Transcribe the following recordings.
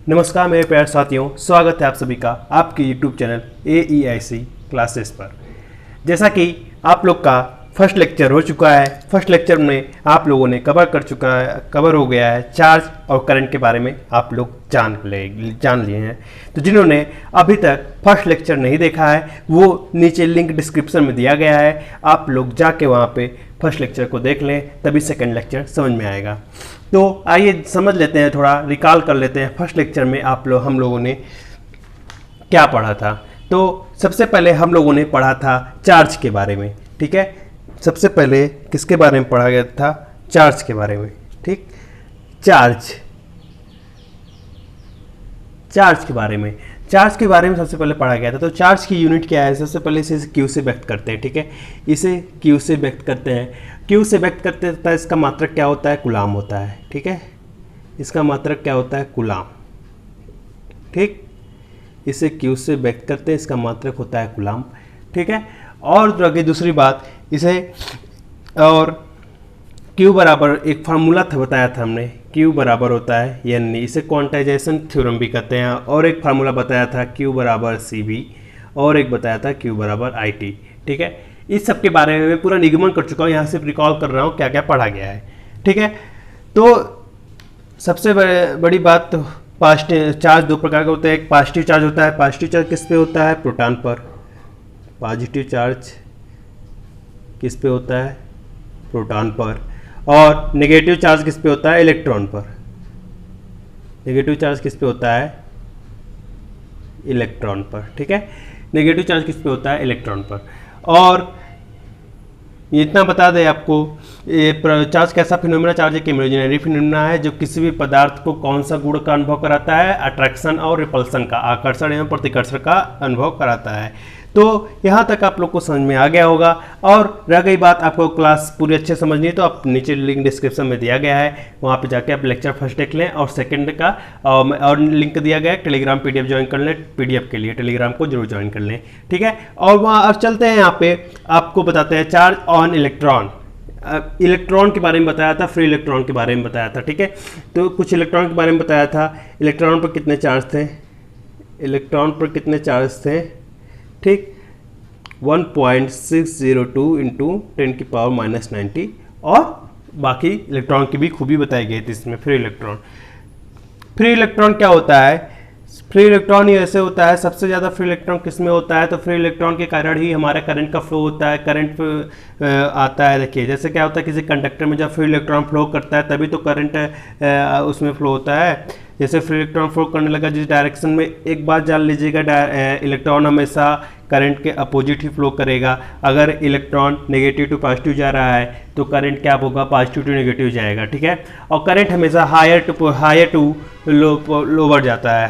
नमस्कार मेरे प्यारे साथियों, स्वागत है आप सभी का आपके YouTube चैनल AEIC क्लासेस पर। जैसा कि आप लोग का फर्स्ट लेक्चर हो चुका है, फर्स्ट लेक्चर में आप लोगों ने कवर हो गया है चार्ज और करंट के बारे में आप लोग जान लिए हैं। तो जिन्होंने अभी तक फर्स्ट लेक्चर नहीं देखा है वो नीचे लिंक डिस्क्रिप्शन में दिया गया है, आप लोग जाके वहाँ पे फर्स्ट लेक्चर को देख लें, तभी सेकंड लेक्चर समझ में आएगा। तो आइए समझ लेते हैं, थोड़ा रिकॉल कर लेते हैं फर्स्ट लेक्चर में हम लोगों ने क्या पढ़ा था। तो सबसे पहले हम लोगों ने पढ़ा था चार्ज के बारे में, ठीक है। सबसे पहले किसके बारे में पढ़ा गया था? चार्ज के बारे में, ठीक। चार्ज के बारे में सबसे पहले पढ़ा गया था। तो चार्ज की यूनिट क्या है? सबसे पहले इसे क्यू से व्यक्त करते हैं, ठीक है। इसे क्यू से व्यक्त करते हैं। क्यू से व्यक्त करते हैं, इसका मात्रक क्या होता है? कूलाम होता है, ठीक है। इसका मात्रक क्या होता है? कूलाम, ठीक। इसे क्यू से व्यक्त करते हैं, इसका मात्रक होता है कूलाम, ठीक है। और आगे दूसरी बात, इसे और Q बराबर एक फार्मूला था, बताया था हमने, Q बराबर होता है यानी इसे क्वांटाइजेशन थ्योरम भी कहते हैं। और एक फार्मूला बताया था Q बराबर CV, और एक बताया था Q बराबर IT, ठीक है। इस सब के बारे में पूरा निगमन कर चुका हूँ, यहाँ से रिकॉल कर रहा हूँ क्या क्या पढ़ा गया है, ठीक है। तो सबसे बड़ी बात, तो चार्ज दो प्रकार का होता है। एक पॉजिटिव चार्ज होता है। पॉजिटिव चार्ज किस पे होता है? प्रोटॉन पर। पॉजिटिव चार्ज किस पे होता है? प्रोटॉन पर। और नेगेटिव चार्ज किस पे होता है? इलेक्ट्रॉन पर। नेगेटिव चार्ज किस पे होता है? इलेक्ट्रॉन पर, ठीक है। नेगेटिव चार्ज किस पे होता है? इलेक्ट्रॉन पर। और ये इतना बता दें आपको, ये चार्ज कैसा फिनोमेना? चार्ज एक इमेजिनरी फिनोमेना है जो किसी भी पदार्थ को कौन सा गुण का अनुभव कराता है? अट्रैक्शन और रिपल्सन का, आकर्षण एवं प्रतिकर्षण का अनुभव कराता है। तो यहाँ तक आप लोग को समझ में आ गया होगा। और रह गई बात, आपको क्लास पूरी अच्छे समझनी है तो आप नीचे लिंक डिस्क्रिप्शन में दिया गया है, वहाँ पे जाके आप लेक्चर फर्स्ट देख लें। और सेकंड का और लिंक दिया गया है, टेलीग्राम PDF ज्वाइन कर लें। PDF के लिए टेलीग्राम को जरूर ज्वाइन कर लें, ठीक है। और वहाँ अब चलते हैं, यहाँ पे आपको बताते हैं चार्ज ऑन इलेक्ट्रॉन। इलेक्ट्रॉन के बारे में बताया था, फ्री इलेक्ट्रॉन के बारे में बताया था, ठीक है। तो कुछ इलेक्ट्रॉन के बारे में बताया था। इलेक्ट्रॉन पर कितने चार्ज थे? इलेक्ट्रॉन पर कितने चार्ज थे? ठीक, 1.602 इंटू 10⁻⁻90। और बाकी इलेक्ट्रॉन की भी खूबी बताई गई थी इसमें। फ्री इलेक्ट्रॉन क्या होता है? फ्री इलेक्ट्रॉन ही ऐसे होता है, सबसे ज़्यादा फ्री इलेक्ट्रॉन किस में होता है? तो फ्री इलेक्ट्रॉन के कारण ही हमारा करंट का फ्लो होता है, करंट आता है। देखिए जैसे क्या होता है, किसी कंडक्टर में जब फ्री इलेक्ट्रॉन फ्लो करता है तभी तो करंट उसमें फ्लो होता है। जैसे फ्री इलेक्ट्रॉन फ्लो करने लगा जिस डायरेक्शन में, एक बात जान लीजिएगा, इलेक्ट्रॉन हमेशा करंट के अपोजिट ही फ्लो करेगा। अगर इलेक्ट्रॉन नेगेटिव टू पॉजिटिव जा रहा है तो करंट क्या होगा? पॉजिटिव टू नेगेटिव जाएगा, ठीक है। और करंट हमेशा हायर टू लोअर जाता है,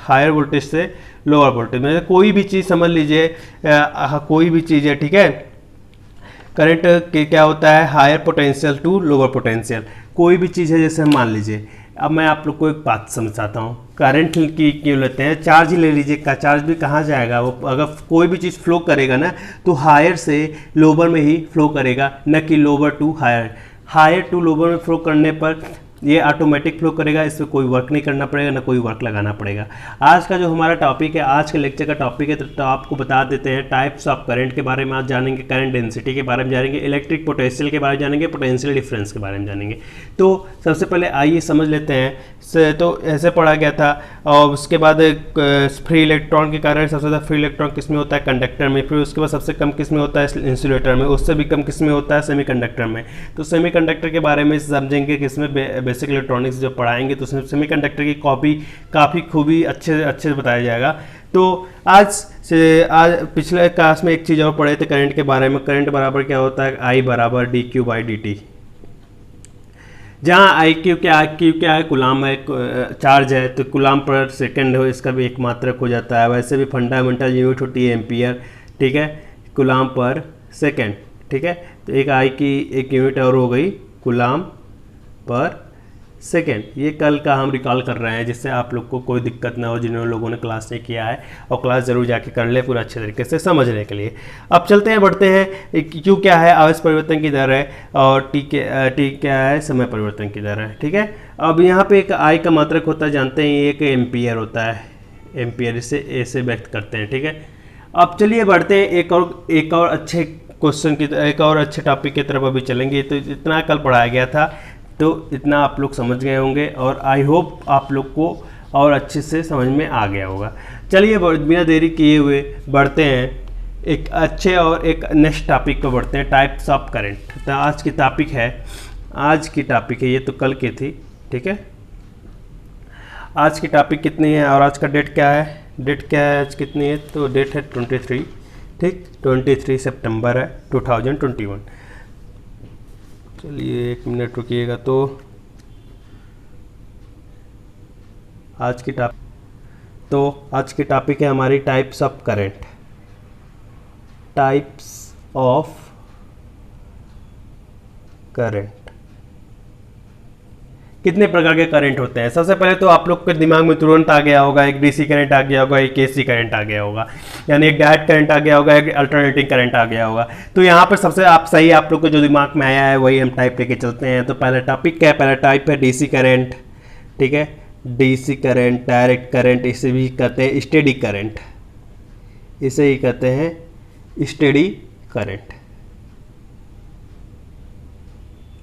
हायर वोल्टेज से लोअर वोल्टेज में। कोई भी चीज़ समझ लीजिए, कोई भी चीज़ है, ठीक है। करंट के क्या होता है? Higher potential to lower potential. कोई भी चीज़ है, जैसे मान लीजिए, अब मैं आप लोग को एक बात समझाता हूँ। करंट की क्यों लेते हैं? चार्ज ही ले लीजिए, का चार्ज भी कहाँ जाएगा? वो अगर कोई भी चीज़ फ्लो करेगा ना तो हायर से लोअर में ही फ्लो करेगा, न कि lower to higher. Higher to lower में फ्लो करने पर ये ऑटोमेटिक फ्लो करेगा, इसमें कोई वर्क नहीं करना पड़ेगा, ना कोई वर्क लगाना पड़ेगा। आज का जो हमारा टॉपिक है, आज के लेक्चर का टॉपिक है, तो आपको बता देते हैं टाइप्स ऑफ करंट के बारे में आज जानेंगे, करंट डेंसिटी के बारे में जानेंगे, इलेक्ट्रिक पोटेंशियल के बारे में जानेंगे, पोटेंशियल डिफरेंस के बारे में जानेंगे। तो सबसे पहले आइए समझ लेते हैं। तो ऐसे पढ़ा गया था। और उसके बाद फ्री इलेक्ट्रॉन के कारण सबसे ज़्यादा फ्री इलेक्ट्रॉन किस में होता है? कंडक्टर में। फिर उसके बाद सबसे कम किस में होता है? इंसुलेटर में। उससे भी कम किस में होता है? सेमीकंडक्टर में। तो सेमीकंडक्टर के बारे में समझेंगे कि इसमें बेसिक इलेक्ट्रॉनिक्स जो पढ़ाएंगे तो उसमें सेमीकंडक्टर की काफ़ी खूबी अच्छे से बताया जाएगा। तो आज पिछले क्लास में एक चीज़ और पढ़े थे करंट के बारे में। करंट बराबर क्या होता है? I बराबर dQ/dt, जहाँ IQ क्या है? कूलाम है, चार्ज है, तो कूलाम पर सेकंड हो, इसका भी एक मात्रक हो जाता है। वैसे भी फंडामेंटल यूनिट होती है एम्पियर, ठीक है, कूलाम पर सेकंड, ठीक है। तो एक I की एक यूनिट और हो गई कूलाम पर सेकेंड, ये कल का हम रिकॉल कर रहे हैं जिससे आप लोग को कोई दिक्कत ना हो, जिन लोगों ने क्लास नहीं किया है, और क्लास ज़रूर जाके कर ले पूरा अच्छे तरीके से समझने के लिए। अब चलते हैं, बढ़ते हैं। क्यू क्या है, आवेश परिवर्तन की दर है, और टी क्या है, समय परिवर्तन की दर है। ठीक है, अब यहाँ पे एक आई का मात्रक होता है, जानते हैं, एक एम्पियर होता है, एम्पियर, इसे ए से व्यक्त करते हैं। ठीक है, अब चलिए बढ़ते हैं एक और अच्छे क्वेश्चन की, एक और अच्छे टॉपिक की तरफ अभी चलेंगे। तो इतना कल पढ़ाया गया था, तो इतना आप लोग समझ गए होंगे, और आई होप आप लोग को और अच्छे से समझ में आ गया होगा। चलिए बिना देरी किए हुए बढ़ते हैं एक अच्छे और एक नेक्स्ट टॉपिक पर बढ़ते हैं, टाइप्स ऑफ करंट। तो आज की टॉपिक है, ये तो कल की थी। ठीक है, आज की टॉपिक कितनी है और आज का डेट क्या है, आज कितनी है, तो डेट है 23। ठीक, 23 सितंबर है 2021। चलिए 1 मिनट रुकिएगा। तो आज की टॉपिक है हमारी types of current. Types of current, कितने प्रकार के करंट होते हैं। सबसे पहले तो आप लोग के दिमाग में तुरंत आ गया होगा, एक डीसी करंट आ गया होगा, एक एसी करंट आ गया होगा, यानी एक डायरेक्ट करंट आ गया होगा, एक अल्टरनेटिंग करंट आ गया होगा। तो यहाँ पर सबसे आप लोग को जो दिमाग में आया है वही हम टाइप लेके चलते हैं। तो पहला टॉपिक क्या है, पहला टाइप है डीसी करंट। ठीक है, डीसी करंट, डायरेक्ट करंट, इसे भी कहते हैं स्टेडी करंट, इसे ही कहते हैं स्टेडी करंट।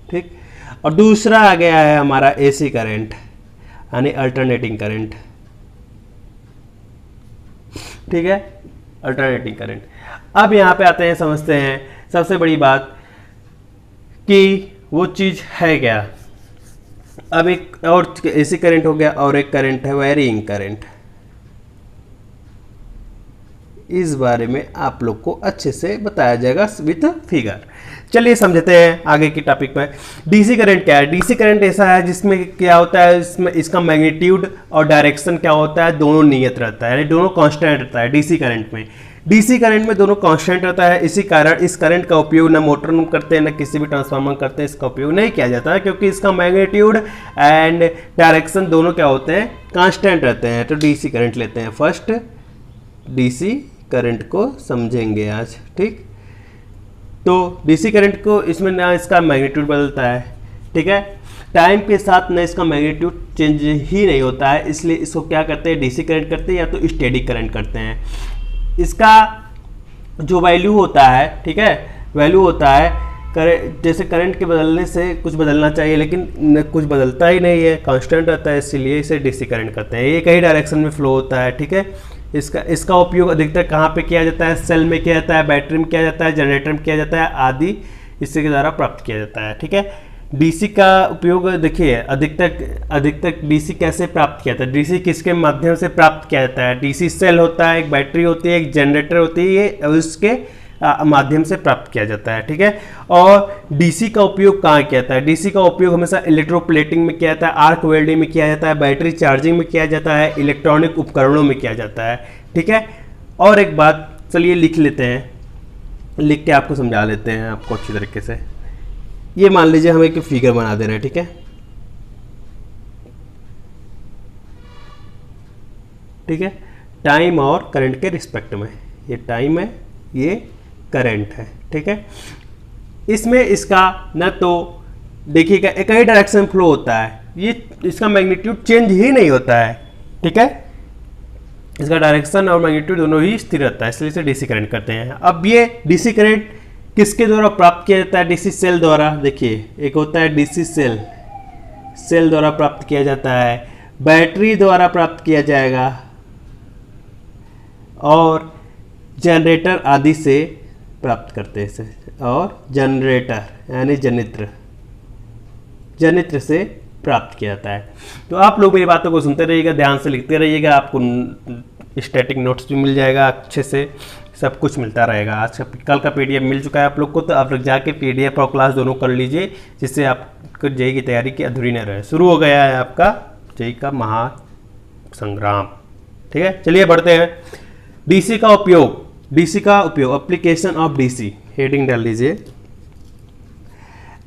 ठीक, और दूसरा आ गया है हमारा एसी करंट, यानी अल्टरनेटिंग करंट। ठीक है, अल्टरनेटिंग करंट। अब यहाँ पे आते हैं, समझते हैं सबसे बड़ी बात कि वो चीज़ है क्या। अब एक और एसी करंट हो गया, और एक करंट है वेरिंग करंट। इस बारे में आप लोग को अच्छे से बताया जाएगा विथ फिगर। चलिए समझते हैं आगे की टॉपिक पर। डीसी करंट क्या है, डीसी करंट ऐसा है जिसमें क्या होता है, इसमें इसका मैग्नीट्यूड और डायरेक्शन क्या होता है, दोनों नियत रहता है, यानी दोनों कांस्टेंट रहता है। डीसी करंट में दोनों कांस्टेंट रहता है। इसी कारण इस करंट का उपयोग ना मोटर में करते हैं, ना किसी भी ट्रांसफार्मर करते हैं, इसका उपयोग नहीं किया जाता है, क्योंकि इसका मैग्नीट्यूड एंड डायरेक्शन दोनों क्या होते हैं, कांस्टेंट रहते हैं। तो डीसी करंट लेते हैं, फर्स्ट डीसी करंट को समझेंगे आज। ठीक, तो डीसी करंट को, इसमें ना इसका मैग्नीट्यूड बदलता है। ठीक है, टाइम के साथ ना इसका मैग्नीट्यूड चेंज ही नहीं होता है, इसलिए इसको क्या करते हैं, डीसी करंट करते हैं, या तो स्टेडी करंट करते हैं। इसका जो वैल्यू होता है, ठीक है, वैल्यू होता है जैसे करंट के बदलने से कुछ बदलना चाहिए, लेकिन कुछ बदलता ही नहीं है, कांस्टेंट रहता है, इसीलिए इसे डीसी करंट करते हैं। ये कई डायरेक्शन में फ्लो होता है। ठीक है, इसका उपयोग अधिकतर कहाँ पे किया जाता है, सेल में किया जाता है, बैटरी में किया जाता है, जनरेटर में किया जाता है आदि, इसके द्वारा प्राप्त किया जाता है। ठीक है, डीसी का उपयोग देखिए, अधिकतर डीसी कैसे प्राप्त किया जाता है, डीसी किसके माध्यम से प्राप्त किया जाता है, डीसी सेल होता है, एक बैटरी होती है, एक जनरेटर होती है, ये उसके माध्यम से प्राप्त किया जाता है। ठीक है, और डीसी का उपयोग कहाँ किया जाता है, डीसी का उपयोग हमेशा इलेक्ट्रोप्लेटिंग में किया जाता है, आर्क वेल्डिंग में किया जाता है, बैटरी चार्जिंग में किया जाता है, इलेक्ट्रॉनिक उपकरणों में किया जाता है। ठीक है, और एक बात चलिए लिख लेते हैं, लिख के आपको समझा लेते हैं आपको अच्छी तरीके से। ये मान लीजिए हम एक फिगर बना दे रहे हैं। ठीक है, ठीक है, टाइम और करंट के रिस्पेक्ट में, ये टाइम है, ये करंट है। ठीक है, इसमें इसका न तो देखिएगा एक ही डायरेक्शन फ्लो होता है, ये इसका मैग्नीट्यूड चेंज ही नहीं होता है। ठीक है, इसका डायरेक्शन और मैग्नीट्यूड दोनों ही स्थिर रहता है, इसलिए इसे डीसी करंट करते हैं। अब ये डीसी करंट किसके द्वारा प्राप्त किया जाता है, डीसी सेल द्वारा। देखिए, एक होता है डीसी सेल द्वारा प्राप्त किया जाता है, बैटरी द्वारा प्राप्त किया जाएगा, और जनरेटर आदि से प्राप्त करते हैं इसे, और जनरेटर यानी जनित्र से प्राप्त किया जाता है। तो आप लोग मेरी बातों को सुनते रहिएगा, ध्यान से लिखते रहिएगा, आपको स्टैटिक नोट्स भी मिल जाएगा, अच्छे से सब कुछ मिलता रहेगा। आज का कल का पीडीएफ मिल चुका है आप लोग को, तो आप लोग जाके पीडीएफ और क्लास दोनों कर लीजिए, जिससे आपको जेई की तैयारी की अधूरी न रहे। शुरू हो गया है आपका जेई का महासंग्राम। ठीक है, चलिए बढ़ते हैं। डीसी का उपयोग, एप्लीकेशन ऑफ डीसी, हेडिंग डाल लीजिए,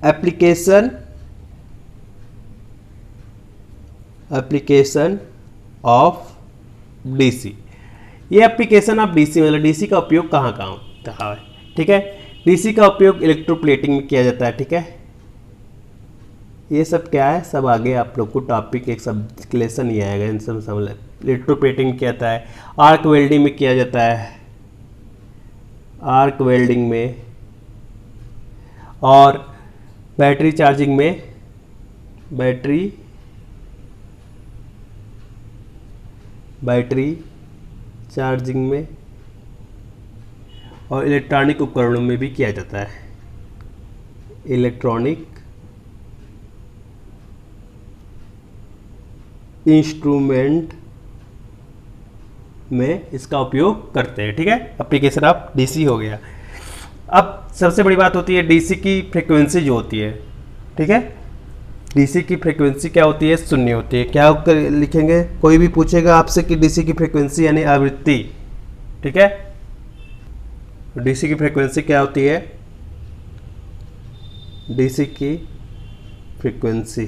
एप्लीकेशन एप्लीकेशन ऑफ डीसी। ये एप्लीकेशन ऑफ डीसी मतलब डीसी का उपयोग कहाँ कहाँ होता है, ठीक है। डीसी का उपयोग इलेक्ट्रोप्लेटिंग में किया जाता है, ठीक है। ये सब क्या है, सब आगे आप लोग को टॉपिक एक सब लेसन ही आएगा, इन सब इलेक्ट्रोप्लेटिंग किया जाता है, आर्क वेल्डिंग में किया जाता है, आर्क वेल्डिंग में, और बैटरी चार्जिंग में, बैटरी चार्जिंग में, और इलेक्ट्रॉनिक उपकरणों में भी किया जाता है। इलेक्ट्रॉनिक इंस्ट्रूमेंट में इसका उपयोग करते हैं, ठीक है। एप्लीकेशन ऑफ डीसी हो गया। अब सबसे बड़ी बात होती है डीसी की फ्रीक्वेंसी जो होती है, ठीक है। डीसी की फ्रीक्वेंसी क्या होती है, शून्य होती है। क्या लिखेंगे, कोई भी पूछेगा आपसे कि डीसी की फ्रीक्वेंसी यानी आवृत्ति, ठीक है। डीसी की फ्रीक्वेंसी क्या होती है, डीसी की फ्रीक्वेंसी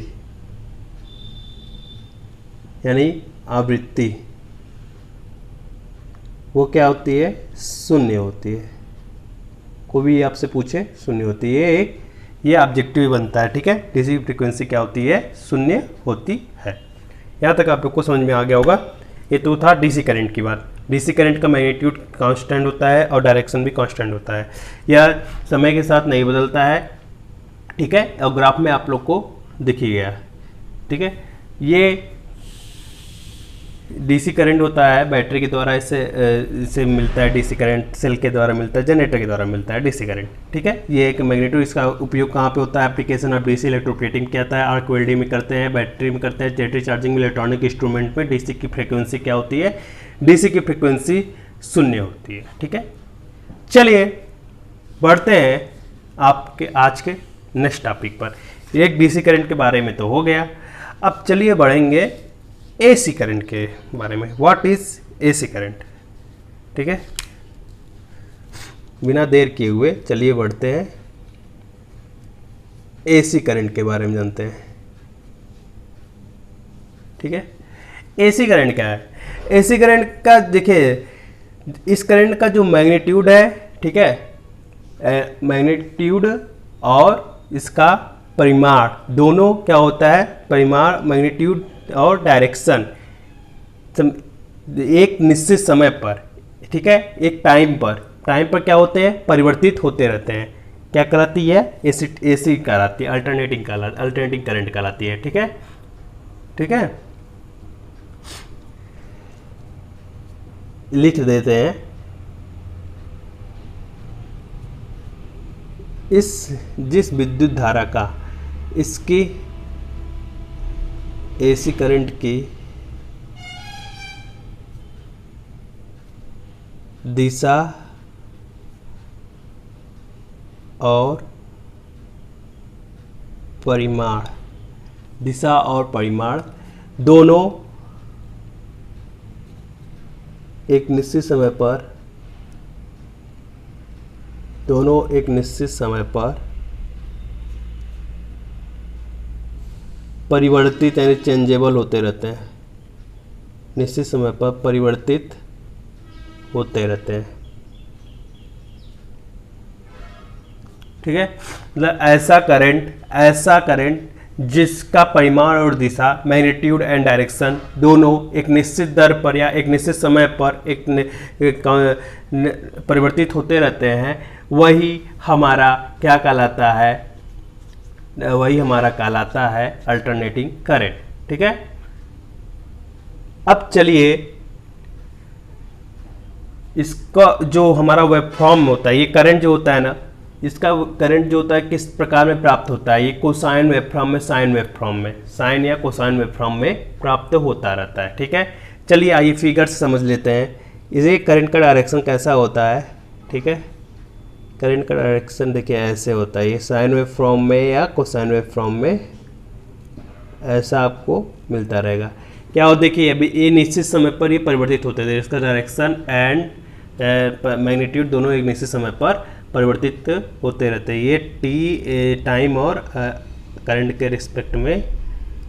यानी आवृत्ति वो क्या होती है, शून्य होती है। कोई भी आपसे पूछे शून्य होती है, ये ऑब्जेक्टिव बनता है, ठीक है। डीसी की फ्रीक्वेंसी क्या होती है, शून्य होती है। यहाँ तक आप लोग को समझ में आ गया होगा। ये तो था डीसी करंट की बात। डीसी करंट का मैग्नीट्यूड कांस्टेंट होता है और डायरेक्शन भी कांस्टेंट होता है, यह समय के साथ नहीं बदलता है, ठीक है। और ग्राफ में आप लोग को दिख ही गया, ठीक है। ये डीसी करंट होता है बैटरी के द्वारा, इससे मिलता है डीसी करंट, सेल के द्वारा मिलता है, जनरेटर के द्वारा मिलता है डीसी करंट, ठीक है। ये एक मैग्नीट्यूड, इसका उपयोग कहाँ पे होता है, एप्लीकेशन ऑफ डीसी इलेक्ट्रोप्लेटिंग क्या होता है, आर्क वेल्डिंग में करते हैं, बैटरी में करते हैं, बैटरी चार्जिंग में, इलेक्ट्रॉनिक इंस्ट्रूमेंट में। डीसी की फ्रीक्वेंसी क्या होती है, डीसी की फ्रीक्वेंसी शून्य होती है, ठीक है। चलिए बढ़ते हैं आपके आज के नेक्स्ट टॉपिक पर। एक डीसी करंट के बारे में तो हो गया, अब चलिए बढ़ेंगे एसी करंट के बारे में। व्हाट इज एसी करंट, ठीक है। बिना देर किए हुए चलिए बढ़ते हैं एसी करंट के बारे में जानते हैं, ठीक है। एसी करंट क्या है, एसी करंट का देखिए, इस करंट का जो मैग्नीट्यूड है, ठीक है, मैग्नीट्यूड और इसका परिमाण दोनों क्या होता है, परिमाण मैग्नीट्यूड और डायरेक्शन एक निश्चित समय पर, ठीक है, एक टाइम पर क्या होते हैं, परिवर्तित होते रहते हैं। क्या कहलाती है, एसी कहलाती है, अल्टरनेटिंग करंट कहलाती है, ठीक है, ठीक है। लिख देते हैं, जिस विद्युत धारा का इसकी एसी करंट की दिशा और परिमाण दोनों एक निश्चित समय पर परिवर्तित यानी चेंजेबल होते रहते हैं, निश्चित समय पर परिवर्तित होते रहते हैं, ठीक है। मतलब ऐसा करंट जिसका परिमाण और दिशा, मैग्नीट्यूड एंड डायरेक्शन दोनों एक निश्चित दर पर या एक निश्चित समय पर परिवर्तित होते रहते हैं, वही हमारा क्या कहलाता है, वही हमारा कहलाता है अल्टरनेटिंग करंट, ठीक है। अब चलिए इसका जो हमारा वेवफॉर्म होता है, ये करंट जो होता है ना, इसका करंट जो होता है किस प्रकार में प्राप्त होता है, ये कोसाइन वेवफॉर्म में, साइन या कोसाइन वेवफॉर्म में प्राप्त होता रहता है, ठीक है। चलिए आइए फिगर से समझ लेते हैं इसे, करंट का डायरेक्शन कैसा होता है, ठीक है। करंट का डायरेक्शन देखिए ऐसे होता है, ये साइन वेवफॉर्म में या कोसाइन वेवफॉर्म में ऐसा आपको मिलता रहेगा। क्या हो, देखिए अभी ये निश्चित समय पर ये परिवर्तित होते थे, इसका डायरेक्शन एंड मैग्नीट्यूड दोनों एक निश्चित समय पर परिवर्तित होते रहते हैं। ये टी टाइम और करंट के रिस्पेक्ट में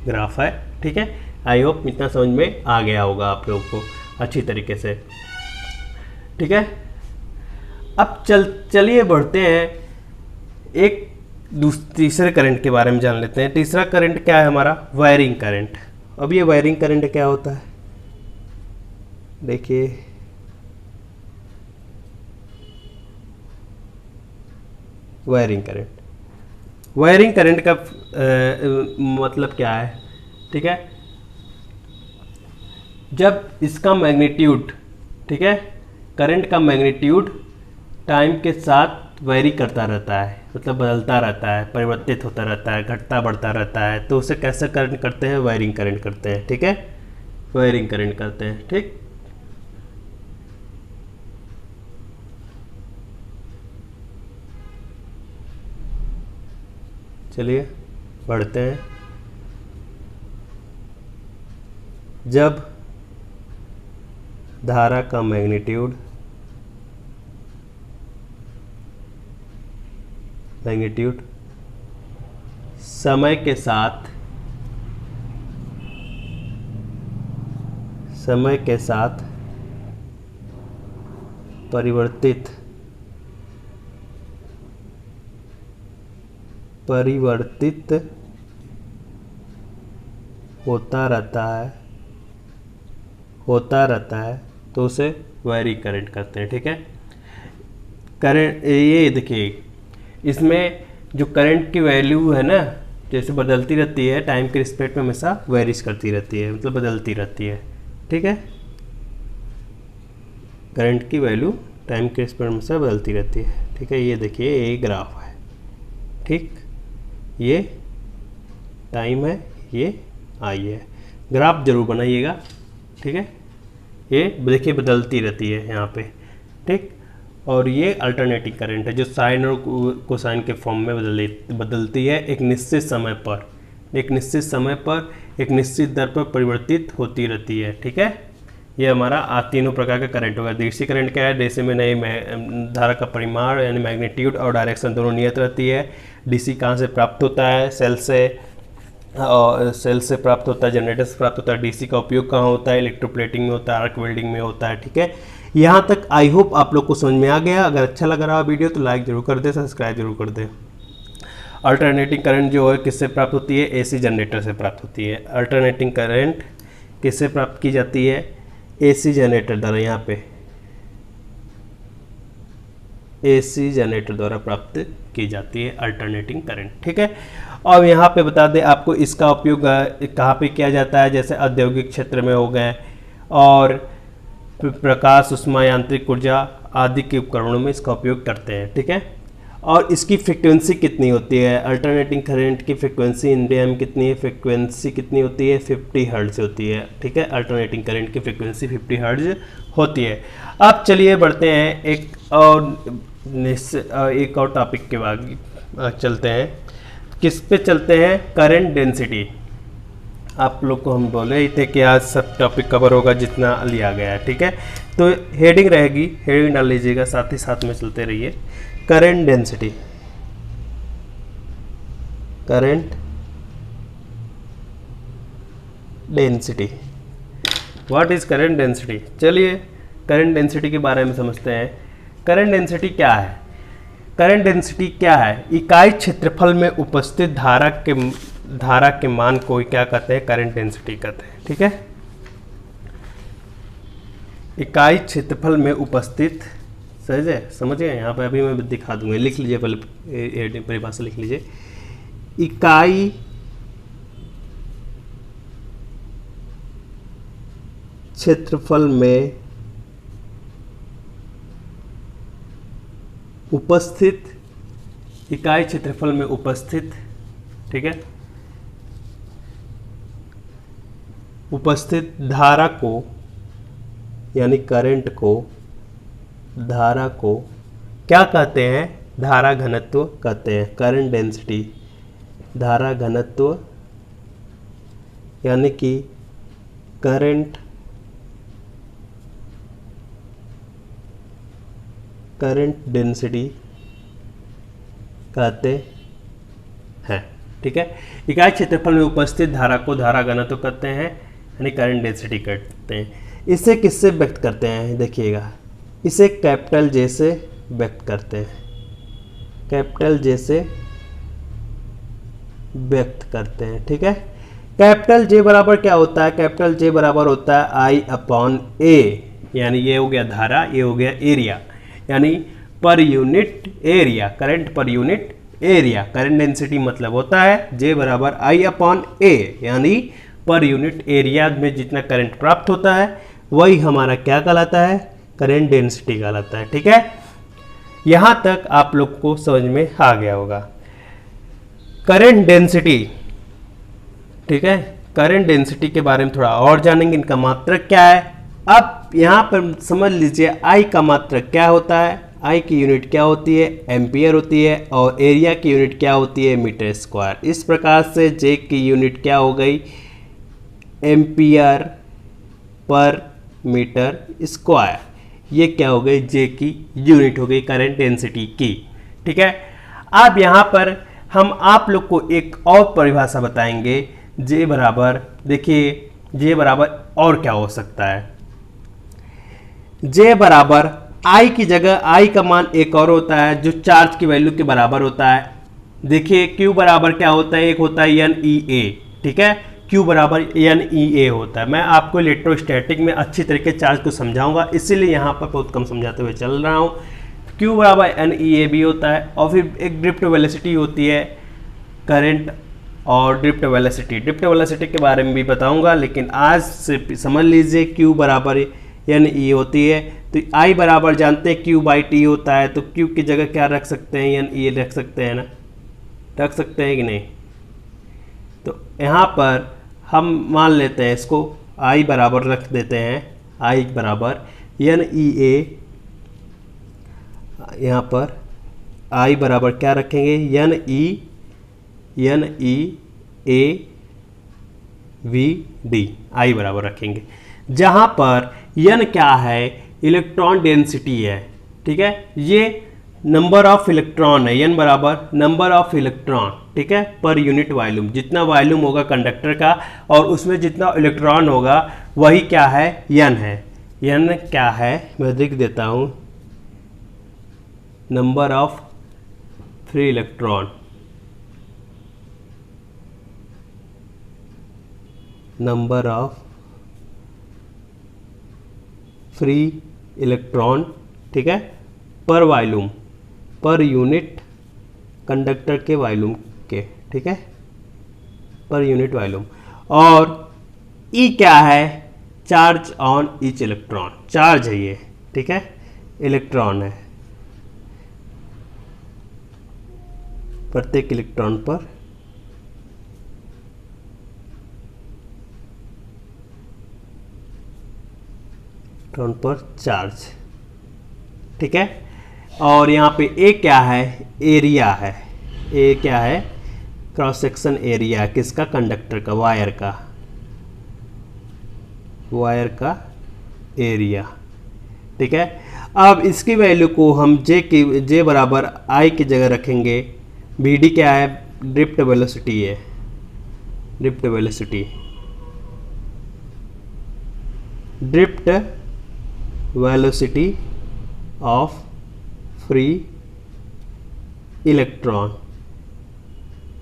ग्राफ है, ठीक है। आई होप इतना समझ में आ गया होगा आप लोगों को अच्छी तरीके से। ठीक है, अब चलिए बढ़ते हैं एक तीसरे करंट के बारे में जान लेते हैं। तीसरा करंट क्या है हमारा? Wiring current. अब ये वायरिंग करंट क्या होता है, देखिए वायरिंग करंट। वायरिंग करंट का मतलब क्या है? ठीक है, जब इसका मैग्नीट्यूड, ठीक है, करंट का मैग्नीट्यूड टाइम के साथ वेरी करता रहता है, मतलब बदलता रहता है, परिवर्तित होता रहता है, घटता बढ़ता रहता है, तो उसे कैसे करंट करते हैं? वायरिंग करंट करते हैं। ठीक है, वायरिंग करंट करते हैं। ठीक, चलिए बढ़ते हैं। जब धारा का मैग्नीट्यूड समय के साथ परिवर्तित होता रहता है तो उसे वायरी करंट करते हैं। ठीक है, करंट ये देखिए, इसमें जो करंट की वैल्यू है ना, जैसे बदलती रहती है टाइम के रिस्पेक्ट में, हमेशा वेरीज करती रहती है, मतलब बदलती रहती है। ठीक है, करंट की वैल्यू टाइम के रिस्पेक्ट में हमेशा बदलती रहती है। ठीक है, ये देखिए ये ग्राफ है। ठीक, ये टाइम है, ये आई है। ग्राफ जरूर बनाइएगा। ठीक है, ये देखिए बदलती रहती है यहाँ पे। ठीक, और ये अल्टरनेटिंग करंट है जो साइन और कोसाइन के फॉर्म में बदलती है एक निश्चित समय पर, एक निश्चित दर पर परिवर्तित होती रहती है। ठीक है, ये हमारा तीनों प्रकार का करंट होगा। डीसी करंट क्या है? डीसी में नई धारा का परिमाण यानी मैग्नीट्यूड और डायरेक्शन दोनों नियत रहती है। डीसी कहाँ से प्राप्त होता है? सेल से प्राप्त होता है, जनरेटर से प्राप्त होता है। डीसी का उपयोग कहाँ होता है? इलेक्ट्रोप्लेटिंग में होता है, आर्क वेल्डिंग में होता है। ठीक है, यहाँ तक आई होप आप लोग को समझ में आ गया। अगर अच्छा लग रहा वीडियो तो लाइक जरूर कर दे, सब्सक्राइब जरूर कर दे। अल्टरनेटिंग करंट जो है किससे प्राप्त होती है? एसी जनरेटर से प्राप्त होती है। अल्टरनेटिंग करंट किससे प्राप्त की जाती है? एसी जनरेटर द्वारा, यहाँ पे एसी जनरेटर द्वारा प्राप्त की जाती है अल्टरनेटिंग करंट। ठीक है, और यहाँ पे बता दें आपको इसका उपयोग कहाँ पे किया जाता है? जैसे औद्योगिक क्षेत्र में हो गए, और प्रकाश, उष्मा, यांत्रिक ऊर्जा आदि के उपकरणों में इसका उपयोग करते हैं। ठीक है, और इसकी फ्रिक्वेंसी कितनी होती है? अल्टरनेटिंग करंट की फ्रिक्वेंसी इंडिया में कितनी है? फ्रिक्वेंसी कितनी होती है? 50 हर्ट्ज होती है। ठीक है, अल्टरनेटिंग करंट की फ्रिक्वेंसी 50 हर्ट्ज होती है। अब चलिए बढ़ते हैं एक और टॉपिक के बाद चलते हैं। किस पे चलते हैं? Current density. आप लोग को हम बोले ही थे कि आज सब टॉपिक कवर होगा जितना लिया गया है। ठीक है, तो हेडिंग रहेगी, हेडिंग डाल लीजिएगा, साथ ही साथ में चलते रहिए। Current density, what is current density? चलिए करंट डेंसिटी के बारे में समझते हैं। करंट डेंसिटी क्या है? करंट डेंसिटी क्या है? इकाई क्षेत्रफल में उपस्थित धारा के मान को क्या कहते हैं? करंट डेंसिटी कहते हैं। ठीक है, इकाई क्षेत्रफल में उपस्थित, सही है, समझ गए? यहाँ पे अभी मैं दिखा दूंगा, लिख लीजिए पहले परिभाषा लिख लीजिए। इकाई क्षेत्रफल में उपस्थित, इकाई क्षेत्रफल में उपस्थित, ठीक है, उपस्थित धारा को यानी करंट को, धारा को क्या कहते हैं? धारा घनत्व कहते हैं। करंट डेंसिटी, धारा घनत्व यानी कि करंट डेंसिटी कहते हैं। ठीक है, इकाई क्षेत्रफल में उपस्थित धारा को धारा घनत्व कहते हैं। यानी करंट डेंसिटी करते हैं। इसे किससे व्यक्त करते हैं, देखिएगा, इसे कैपिटल जे से व्यक्त करते हैं, कैपिटल जे से व्यक्त करते हैं। ठीक है, कैपिटल जे बराबर क्या होता है, कैपिटल जे बराबर होता है आई अपॉन ए, यानी ये हो गया धारा, ये हो गया एरिया, यानी per unit area, current per unit area. Current density मतलब होता है जे बराबर आई अपॉन ए, यानी पर यूनिट एरिया में जितना करंट प्राप्त होता है वही हमारा क्या कहलाता है, करंट डेंसिटी कहलाता है। ठीक है, यहां तक आप लोग को समझ में आ गया होगा। करंट डेंसिटी, ठीक है, करंट डेंसिटी के बारे में थोड़ा और जानेंगे, इनका मात्रक क्या है। अब यहां पर समझ लीजिए आई का मात्रक क्या होता है, आई की यूनिट क्या होती है, एम्पियर होती है, और एरिया की यूनिट क्या होती है, मीटर स्क्वायर। इस प्रकार से जे की यूनिट क्या हो गई, एम्पियर पर मीटर स्क्वायर, ये क्या हो गई, जे की यूनिट हो गई करंट डेंसिटी की। ठीक है, अब यहाँ पर हम आप लोग को एक और परिभाषा बताएंगे, जे बराबर, देखिए जे बराबर और क्या हो सकता है, जे बराबर आई की जगह आई का मान एक और होता है जो चार्ज की वैल्यू के बराबर होता है। देखिए क्यू बराबर क्या होता है, एक होता है एन ई ए, ठीक है, क्यू बराबर एन ई ए होता है। मैं आपको इलेक्ट्रोस्टैटिक में अच्छी तरीके चार्ज को समझाऊंगा, इसीलिए यहाँ पर बहुत कम समझाते हुए चल रहा हूँ। क्यू बराबर एन ई ए भी होता है, और फिर एक ड्रिफ्ट वेलोसिटी होती है, करंट और ड्रिफ्ट वेलोसिटी के बारे में भी बताऊंगा, लेकिन आज से समझ लीजिए क्यू बराबर एन ई होती है। तो आई बराबर जानते हैं क्यू बाई टी होता है, तो क्यू की जगह क्या रख सकते हैं, एन ई रख सकते हैं ना, रख सकते हैं कि नहीं। तो यहाँ पर हम मान लेते हैं इसको आई बराबर रख देते हैं, आई बराबर एन ई ए, यहाँ पर आई बराबर क्या रखेंगे, N E A V D, I बराबर रखेंगे, जहाँ पर एन क्या है, इलेक्ट्रॉन डेंसिटी है। ठीक है, ये नंबर ऑफ इलेक्ट्रॉन है, एन बराबर नंबर ऑफ इलेक्ट्रॉन, ठीक है, पर यूनिट वॉल्यूम, जितना वॉल्यूम होगा कंडक्टर का और उसमें जितना इलेक्ट्रॉन होगा वही क्या है, एन है। एन क्या है, मैं लिख देता हूँ, number of free electron, number of free electron, ठीक है, पर वॉल्यूम, पर यूनिट कंडक्टर के वॉल्यूम के, ठीक है, पर यूनिट वॉल्यूम। और ई क्या है, charge on each electron, charge है ये, ठीक है, इलेक्ट्रॉन है, प्रत्येक इलेक्ट्रॉन पर चार्ज, ठीक है। और यहाँ पे ए क्या है, एरिया है, ए क्या है, क्रॉस सेक्शन एरिया किसका, कंडक्टर का, वायर का एरिया, ठीक है। अब इसकी वैल्यू को हम जे बराबर आई की जगह रखेंगे, बी डी क्या है, ड्रिफ्ट वेलोसिटी है, drift velocity of free electron,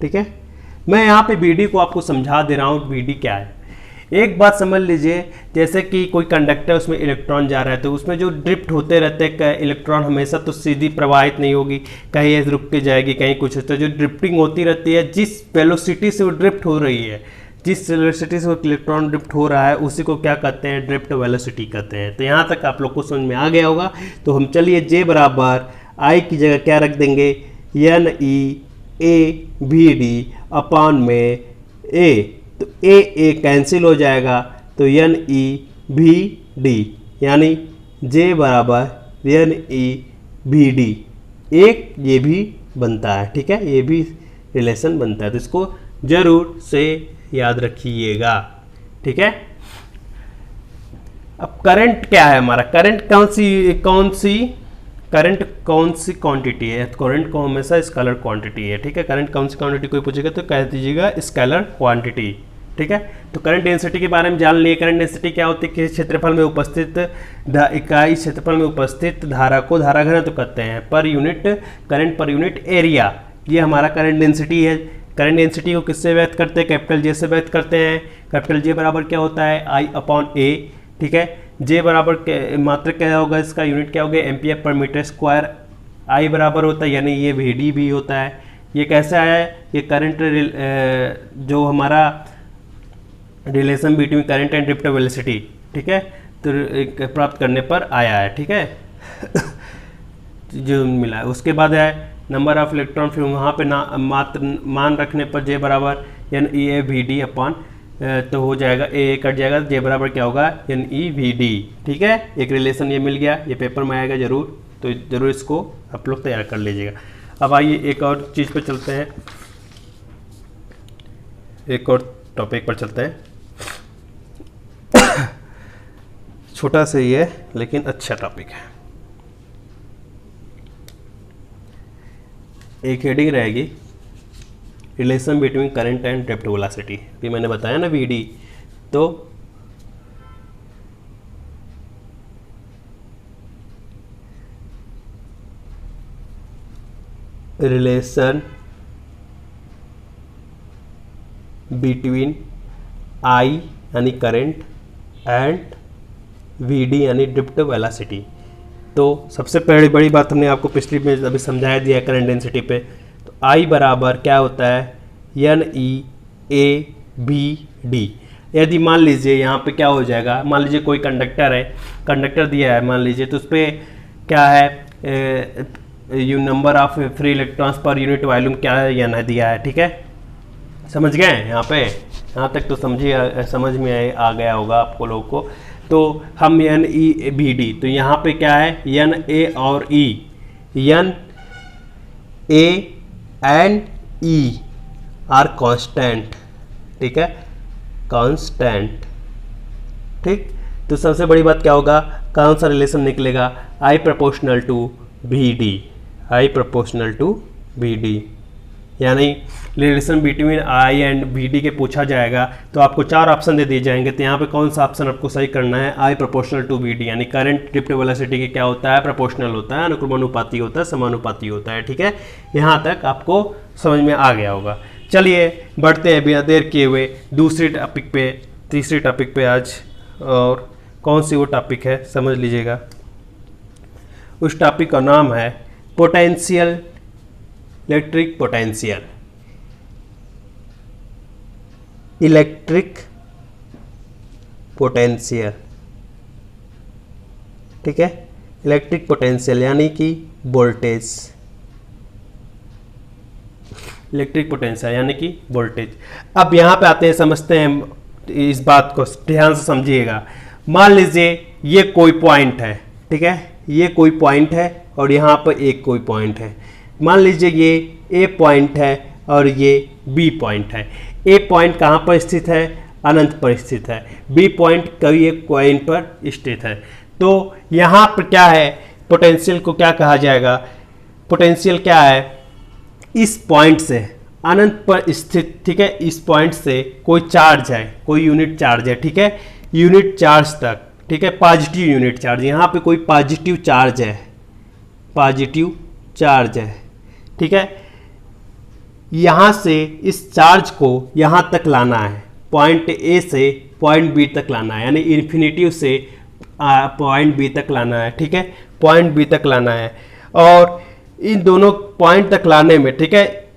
ठीक है। मैं यहाँ पे बीडी को आपको समझा दे रहा हूँ, बीडी क्या है। एक बात समझ लीजिए, जैसे कि कोई कंडक्टर, उसमें इलेक्ट्रॉन जा रहा है, तो उसमें जो ड्रिफ्ट होते रहते हैं इलेक्ट्रॉन, हमेशा तो सीधी प्रवाहित नहीं होगी, कहीं रुक के जाएगी, कहीं कुछ होता है। जो ड्रिफ्टिंग होती रहती है, जिस वेलोसिटी से वो ड्रिफ्ट हो रही है, जिस वेलोसिटी से वो इलेक्ट्रॉन ड्रिफ्ट हो रहा है, उसी को क्या कहते हैं, ड्रिफ्ट वेलोसिटी कहते हैं। तो यहाँ तक आप लोग को समझ में आ गया होगा। तो हम चलिए जे बराबर आई की जगह क्या रख देंगे, N E A V D upon में ए, तो ए कैंसिल हो जाएगा, तो एन ई वी डी, यानी जे बराबर एन ई वी डी, एक ये भी बनता है, ठीक है, ये भी रिलेशन बनता है। तो इसको जरूर से याद रखिएगा, ठीक है। अब करंट क्या है हमारा, करंट कौन सी क्वांटिटी है, करंट को हमेशा स्केलर क्वांटिटी है, ठीक है। करंट कौन सी क्वांटिटी कोई पूछेगा तो कह दीजिएगा स्केलर क्वांटिटी, ठीक है। तो करंट डेंसिटी के बारे में जान लिए। करंट डेंसिटी क्या होती है? किसी क्षेत्रफल में उपस्थित इकाई क्षेत्रफल में उपस्थित धारा को धारा घनत्व कहते हैं। Per unit current per unit area, ये हमारा करंट डेंसिटी है। करंट डेंसिटी को किससे व्यक्त करते हैं? कैपिटल जे से व्यक्त करते हैं। कैपिटल जे बराबर क्या होता है? आई अपॉन ए, ठीक है। जे बराबर मात्रक क्या होगा, इसका यूनिट क्या होगा? Ampere per metre square. आई बराबर होता है, यानी ये वीडी भी होता है। ये कैसे आया है? ये करंट जो हमारा relation between current and drift velocity, ठीक है, तो प्राप्त करने पर आया है, ठीक है। जो मिला है उसके बाद है नंबर ऑफ इलेक्ट्रॉन, फिर वहाँ पे मात्र मान रखने पर जे बराबर N E A V D upon, तो हो जाएगा ए कट जाएगा, जे बराबर क्या होगा? एन ई वी डी, ठीक है। एक रिलेशन ये मिल गया, ये पेपर में आएगा जरूर, तो जरूर इसको आप लोग तैयार कर लीजिएगा। अब आइए एक और चीज़ पर चलते हैं, एक और टॉपिक पर चलते हैं। छोटा सा ही है लेकिन अच्छा टॉपिक है। एक हेडिंग रहेगी relation between current and drift velocity. भी मैंने बताया ना वीडी, तो रिलेशन बिटवीन आई यानी करंट एंड वीडी यानी ड्रिफ्ट वेलोसिटी। तो सबसे पहली बड़ी बात हमने आपको पिछली में अभी समझाया दिया है करंट डेंसिटी पे। तो आई बराबर क्या होता है? N E A B D. यदि मान लीजिए यहाँ पे क्या हो जाएगा, मान लीजिए कोई कंडक्टर है, कंडक्टर दिया है मान लीजिए, तो उस पर क्या है, you number of free electrons per unit volume क्या है, एन है दिया है, ठीक है। समझ गए यहाँ पे? यहाँ तक तो समझिए, समझ में आ गया होगा आपको लोगों को। तो हम एन ई बी डी, तो यहाँ पे क्या है? एन ए और E, N A and E R constant, ठीक है, कांस्टेंट, ठीक। तो सबसे बड़ी बात क्या होगा? कौन सा रिलेशन निकलेगा? I proportional to B D, I proportional to B D, यानी relation between I and V D के पूछा जाएगा तो आपको 4 ऑप्शन दे दिए जाएंगे। तो यहाँ पे कौन सा ऑप्शन आपको सही करना है? I proportional to B D, यानी करंट ड्रिफ्ट वेलोसिटी के क्या होता है? प्रोपोर्शनल होता है, अनुक्रमानुपाती होता है, समानुपाती होता है, ठीक है। यहाँ तक आपको समझ में आ गया होगा। चलिए बढ़ते हैं बिना देर किए हुए दूसरे टॉपिक पे, तीसरे टॉपिक पे आज। और कौन सी वो टॉपिक है समझ लीजिएगा। उस टॉपिक का नाम है potential, electric potential, electric potential, ठीक है। इलेक्ट्रिक पोटेंशियल यानी कि वोल्टेज, इलेक्ट्रिक पोटेंशियल यानी कि वोल्टेज। अब यहाँ पे आते हैं, समझते हैं इस बात को, ध्यान से समझिएगा। मान लीजिए ये कोई पॉइंट है, ठीक है, ये कोई पॉइंट है और यहाँ पर एक कोई पॉइंट है। मान लीजिए ये ए पॉइंट है और ये बी पॉइंट है। ए पॉइंट कहाँ पर स्थित है? अनंत पर स्थित है। बी पॉइंट कभी एक पॉइंट पर स्थित है। तो यहाँ पर क्या है? पोटेंशियल को क्या कहा जाएगा? पोटेंशियल क्या है? इस पॉइंट से अनंत पर स्थित, ठीक है, इस पॉइंट से कोई चार्ज है, कोई यूनिट चार्ज है, ठीक है, यूनिट चार्ज तक, ठीक है, पॉजिटिव यूनिट चार्ज, यहाँ पे कोई पॉजिटिव चार्ज है, पॉजिटिव चार्ज है, ठीक है। यहाँ से इस चार्ज को यहाँ तक लाना है, पॉइंट ए से पॉइंट बी तक लाना है, यानी इन्फिनिटी से पॉइंट बी तक लाना है, ठीक है, पॉइंट बी तक लाना है। और इन दोनों पॉइंट तक लाने में, ठीक है,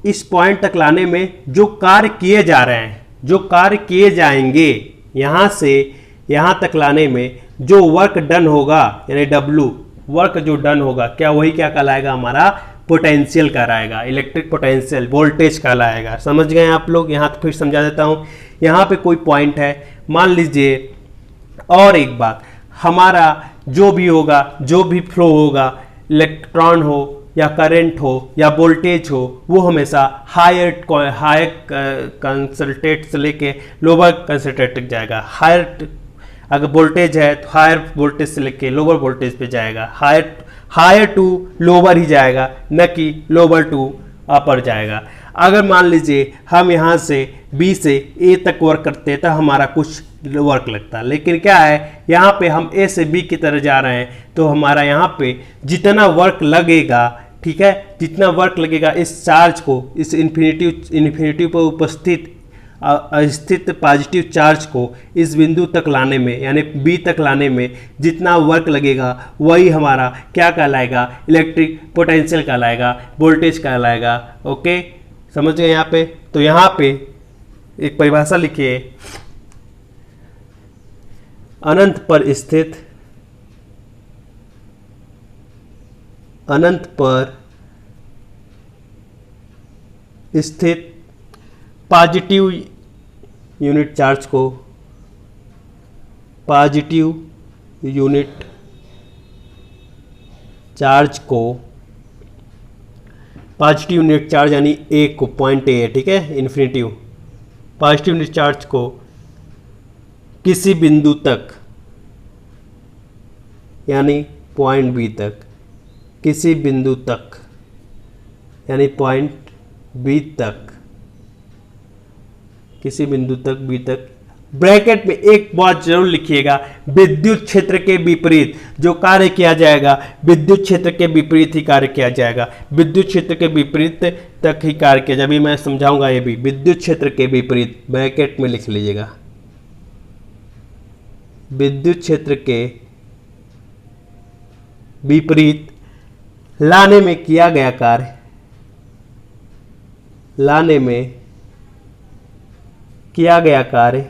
इस पॉइंट तक लाने में जो कार्य किए जा रहे हैं, जो कार्य किए जाएंगे यहाँ से यहाँ तक लाने में, जो वर्क डन होगा यानी W वर्क जो डन होगा, क्या वही क्या कहलाएगा? हमारा पोटेंशियल कहलाएगा, इलेक्ट्रिक पोटेंशियल, वोल्टेज कहलाएगा। समझ गए आप लोग? यहाँ तो फिर समझा देता हूँ। यहाँ पे कोई पॉइंट है, मान लीजिए, और एक बात, हमारा जो भी होगा, जो भी फ्लो होगा, इलेक्ट्रॉन हो या करंट हो या वोल्टेज हो, वो हमेशा हायर कंसंट्रेट से लेके लोअर कंसंट्रेट तक जाएगा। हायर अगर वोल्टेज है तो हायर वोल्टेज से लेके लोअर वोल्टेज पे जाएगा, हायर टू लोअर ही जाएगा, न कि लोअर टू अपर जाएगा। अगर मान लीजिए हम यहाँ से बी से ए तक वर्क करते हैं तो हमारा कुछ वर्क लगता है। लेकिन क्या है, यहाँ पे हम ए से बी की तरह जा रहे हैं तो हमारा यहाँ पे जितना वर्क लगेगा, ठीक है, जितना वर्क लगेगा इस चार्ज को, इस इन्फिनिटी पर उपस्थित स्थित पॉजिटिव चार्ज को इस बिंदु तक लाने में, यानी बी तक लाने में जितना वर्क लगेगा वही हमारा क्या कहलाएगा, इलेक्ट्रिक पोटेंशियल कहलाएगा, वोल्टेज कहलाएगा। ओके, समझ गए यहाँ पे। तो यहाँ पे एक परिभाषा लिखिए, अनंत पर स्थित पॉजिटिव यूनिट चार्ज को, पॉजिटिव यूनिट चार्ज यानी ए को, पॉइंट ए है, ठीक है, इन्फिनिटिव पॉजिटिव यूनिट चार्ज को किसी बिंदु तक यानी पॉइंट बी तक, किसी बिंदु तक यानी पॉइंट बी तक, किसी बिंदु तक बी तक, ब्रैकेट में एक बात जरूर लिखिएगा, विद्युत क्षेत्र के विपरीत जो कार्य किया जाएगा, विद्युत क्षेत्र के विपरीत ही कार्य किया जाएगा, विद्युत क्षेत्र के विपरीत तक ही कार्य किया जाएगा। अभी मैं समझाऊंगा ये भी, विद्युत क्षेत्र के विपरीत ब्रैकेट में लिख लीजिएगा, विद्युत क्षेत्र के विपरीत लाने में किया गया कार्य, लाने में किया गया कार्य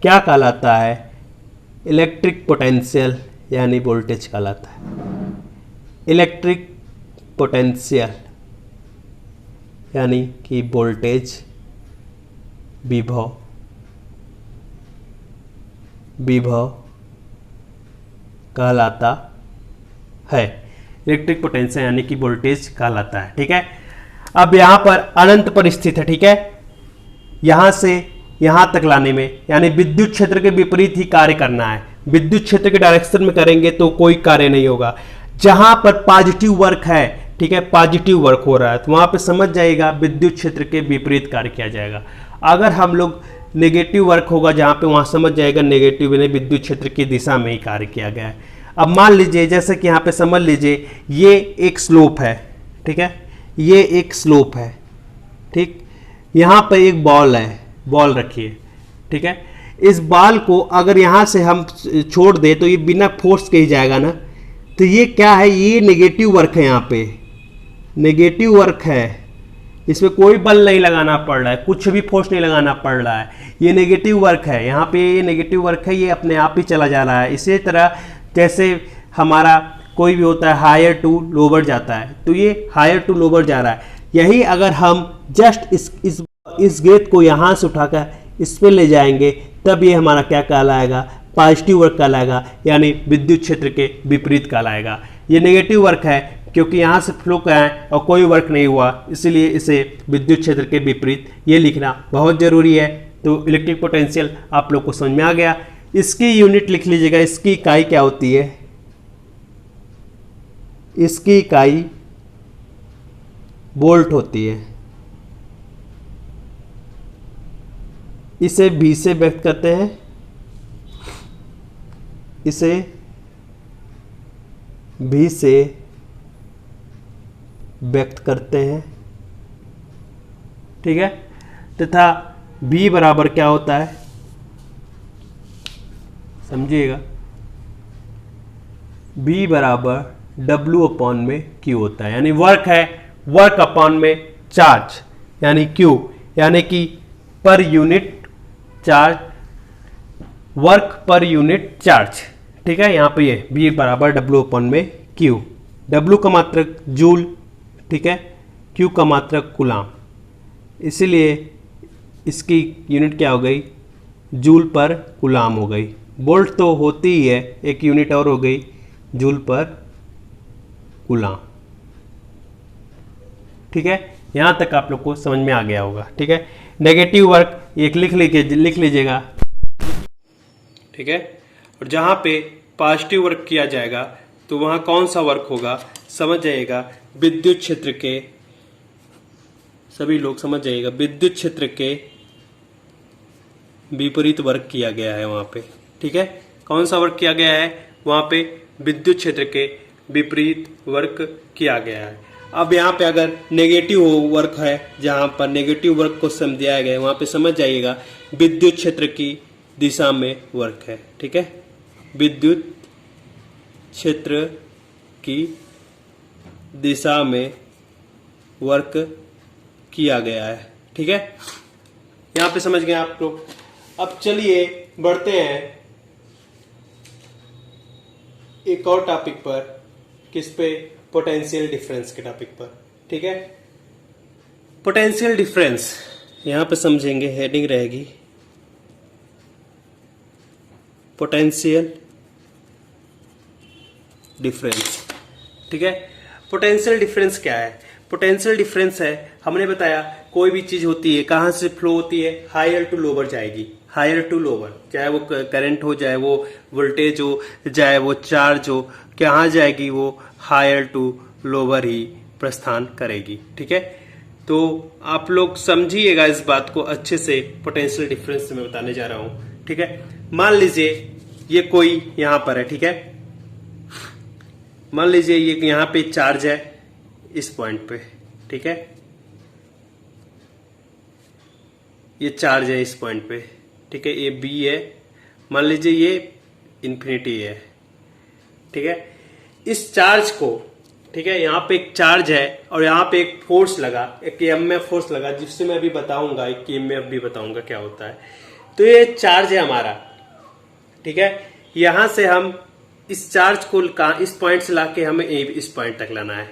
क्या कहलाता है, इलेक्ट्रिक पोटेंशियल यानी वोल्टेज कहलाता है। इलेक्ट्रिक पोटेंशियल यानी कि वोल्टेज, विभव कहलाता है। इलेक्ट्रिक पोटेंशियल यानी कि वोल्टेज कहलाता है, ठीक है। अब यहां पर अनंत पर स्थित है, ठीक है, यहां से यहां तक लाने में यानी विद्युत क्षेत्र के विपरीत ही कार्य करना है। विद्युत क्षेत्र के डायरेक्शन में करेंगे तो कोई कार्य नहीं होगा। जहां पर पॉजिटिव वर्क है, ठीक है, पॉजिटिव वर्क हो रहा है तो वहां पे समझ जाएगा विद्युत क्षेत्र के विपरीत कार्य किया जाएगा। अगर हम लोग नेगेटिव वर्क होगा जहां पे, वहां समझ जाएगा नेगेटिव यानी विद्युत क्षेत्र की दिशा में ही कार्य किया गया है। अब मान लीजिए, जैसे कि यहाँ पे समझ लीजिए ये एक स्लोप है, ठीक है, ये एक स्लोप है, ठीक, यहाँ पे एक बॉल है, बॉल रखिए, ठीक है, इस बॉल को अगर यहाँ से हम छोड़ दें तो ये बिना फोर्स के ही जाएगा ना। तो ये क्या है, ये नेगेटिव वर्क है, यहाँ पे नेगेटिव वर्क है, इसमें कोई बल नहीं लगाना पड़ रहा है, कुछ भी फोर्स नहीं लगाना पड़ रहा है, ये नेगेटिव वर्क है, यहाँ पे ये नेगेटिव वर्क है, ये अपने आप ही चला जा रहा है। इसी तरह जैसे हमारा कोई भी होता है हायर टू लोअर जाता है, तो ये हायर टू लोअर जा रहा है। यही अगर हम जस्ट इस गेट को यहाँ से उठाकर इस पे ले जाएंगे तब ये हमारा क्या कहलाएगा, पॉजिटिव वर्क कहलाएगा, यानी विद्युत क्षेत्र के विपरीत कहलाएगा। ये नेगेटिव वर्क है क्योंकि यहाँ से फ्लो का है और कोई वर्क नहीं हुआ, इसलिए इसे विद्युत क्षेत्र के विपरीत ये लिखना बहुत ज़रूरी है। तो इलेक्ट्रिक पोटेंशियल आप लोग को समझ में आ गया। इसकी यूनिट लिख लीजिएगा, इसकी इकाई क्या होती है, इसकी इकाई वोल्ट होती है। इसे V से व्यक्त करते हैं, इसे V से व्यक्त करते हैं, ठीक है, तथा V बराबर क्या होता है समझिएगा, V बराबर W अपॉन में Q होता है, यानी वर्क है, वर्क अपॉन में चार्ज यानी Q, यानी कि per unit charge, work per unit charge, ठीक है। यहाँ पे ये V बराबर W अपॉन में Q, W का मात्रक जूल, ठीक है, Q का मात्रक कूलाम, इसीलिए इसकी यूनिट क्या हो गई, जूल पर कूलाम हो गई। वोल्ट तो होती ही है, एक यूनिट और हो गई जूल पर कूलाम, ठीक है। यहाँ तक आप लोग को समझ में आ गया होगा, ठीक है। नेगेटिव वर्क एक लिख लीजिएगा, ठीक है, और जहाँ पे पॉजिटिव वर्क किया जाएगा तो वहाँ कौन सा वर्क होगा समझ जाइएगा, विद्युत क्षेत्र के सभी लोग समझ जाइएगा, विद्युत क्षेत्र के विपरीत वर्क किया गया है वहां पे। ठीक है, कौन सा वर्क किया गया है वहां पे? विद्युत क्षेत्र के विपरीत वर्क किया गया है। अब यहाँ पे अगर नेगेटिव वर्क है, जहां पर नेगेटिव वर्क को समझाया गया है वहां पे समझ जाइएगा विद्युत क्षेत्र की दिशा में वर्क है। ठीक है, विद्युत क्षेत्र की दिशा में वर्क किया गया है। ठीक है, यहां पे समझ गए आप लोग। अब चलिए बढ़ते हैं एक और टॉपिक पर, किस पे? पोटेंशियल डिफरेंस के टॉपिक पर। ठीक है, पोटेंशियल डिफरेंस यहां पे समझेंगे, हेडिंग रहेगी पोटेंशियल डिफरेंस। ठीक है, पोटेंशियल डिफरेंस क्या है? पोटेंशियल डिफरेंस है, हमने बताया कोई भी चीज होती है कहां से फ्लो होती है, हायर टू लोअर जाएगी, हायर टू लोअर, चाहे वो करंट हो, चाहे वो वोल्टेज हो, चाहे वो चार्ज हो, कहाँ जाएगी? वो हायर टू लोअर ही प्रस्थान करेगी। ठीक है, तो आप लोग समझिएगा इस बात को अच्छे से, पोटेंशियल डिफरेंस मैं बताने जा रहा हूं। ठीक है, मान लीजिए ये कोई यहां पर है। ठीक है, मान लीजिए ये यहां पे चार्ज है इस पॉइंट पे। ठीक है, ये चार्ज है इस पॉइंट पे। ठीक है, ये बी है, मान लीजिए ये इन्फिनिटी है। ठीक है, इस चार्ज को, ठीक है, यहाँ पे एक चार्ज है और यहाँ पे एक फोर्स लगा, एक ईएमएफ फोर्स लगा, जिससे मैं अभी बताऊंगा, एक ईएमएफ भी बताऊंगा क्या होता है। तो ये चार्ज है हमारा। ठीक है, यहां से हम इस चार्ज को इस पॉइंट से लाके हमें इस पॉइंट तक लाना है,